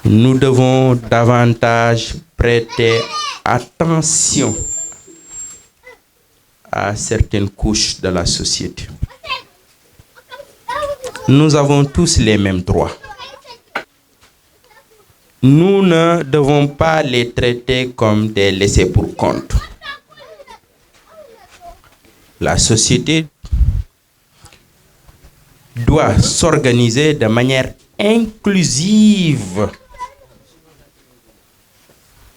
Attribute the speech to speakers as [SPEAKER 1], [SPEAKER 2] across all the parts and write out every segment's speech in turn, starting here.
[SPEAKER 1] Nous devons davantage prêter attention à certaines couches de la société. Nous avons tous les mêmes droits. Nous ne devons pas les traiter comme des laissés-pour-compte. La société doit s'organiser de manière inclusive.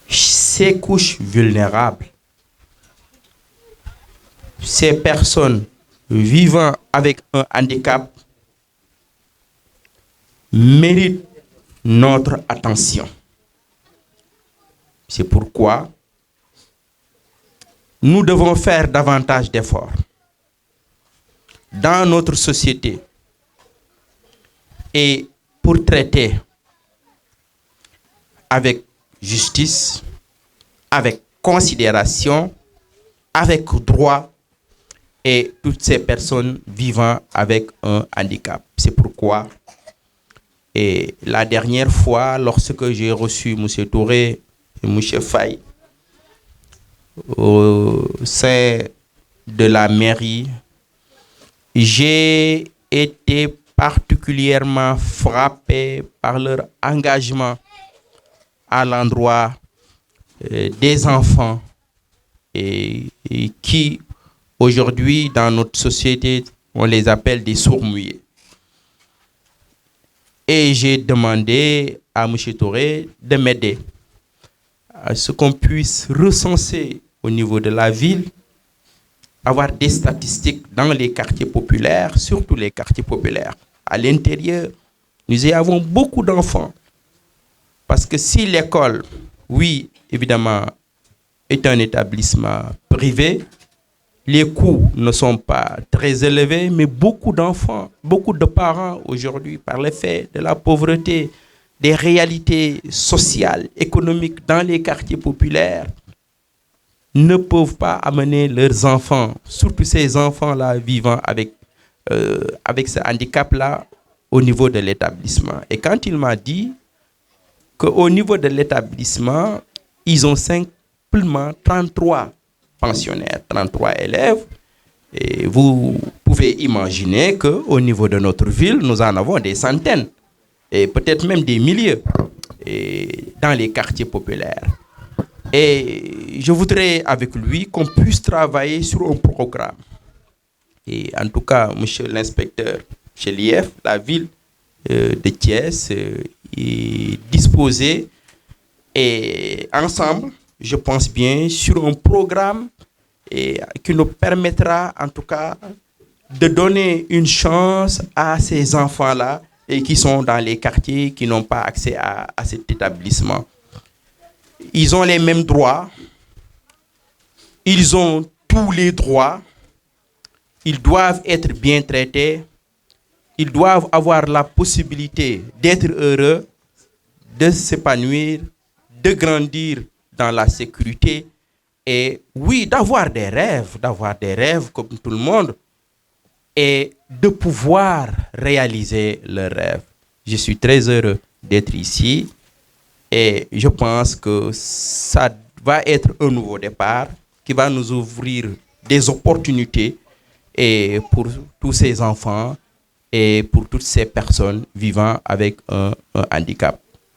[SPEAKER 1] Ces couches vulnérables, ces personnes vivant avec un handicap méritent notre attention. C'est pourquoi nous devons faire davantage d'efforts dans notre société et pour traiter avec justice, avec considération, avec droit et toutes ces personnes vivant avec un handicap. C'est pourquoi, et la dernière fois, lorsque j'ai reçu M. Touré et M. Faye au sein de la mairie, j'ai été particulièrement frappé par leur engagement à l'endroit des enfants et qui, aujourd'hui, dans notre société, on les appelle des sourds-muets. Et j'ai demandé à M. Touré de m'aider à ce qu'on puisse recenser au niveau de la ville, avoir des statistiques dans les quartiers populaires, surtout les quartiers populaires. À l'intérieur, nous y avons beaucoup d'enfants. Parce que si l'école, oui, évidemment, est un établissement privé, les coûts ne sont pas très élevés, mais beaucoup d'enfants, beaucoup de parents aujourd'hui, par l'effet de la pauvreté, des réalités sociales, économiques dans les quartiers populaires, ne peuvent pas amener leurs enfants, surtout ces enfants-là vivant avec ce handicap-là, au niveau de l'établissement. Et quand il m'a dit qu'au niveau de l'établissement, ils ont simplement 33 pensionnaires, 33 élèves. Et vous pouvez imaginer qu'au niveau de notre ville, nous en avons des centaines, et peut-être même des milliers, dans les quartiers populaires. Et je voudrais avec lui qu'on puisse travailler sur un programme. Et en tout cas, monsieur l'inspecteur chez l'IF, la ville de Thiès est disposée et ensemble, je pense bien, sur un programme qui nous permettra en tout cas de donner une chance à ces enfants-là et qui sont dans les quartiers qui n'ont pas accès à cet établissement. Ils ont les mêmes droits, ils ont tous les droits, ils doivent être bien traités, ils doivent avoir la possibilité d'être heureux, de s'épanouir, de grandir dans la sécurité et oui, d'avoir des rêves comme tout le monde et de pouvoir réaliser leurs rêves. Je suis très heureux d'être ici et je pense que ça va être un nouveau départ qui va nous ouvrir des opportunités et pour tous ces enfants et pour toutes ces personnes vivant avec un handicap.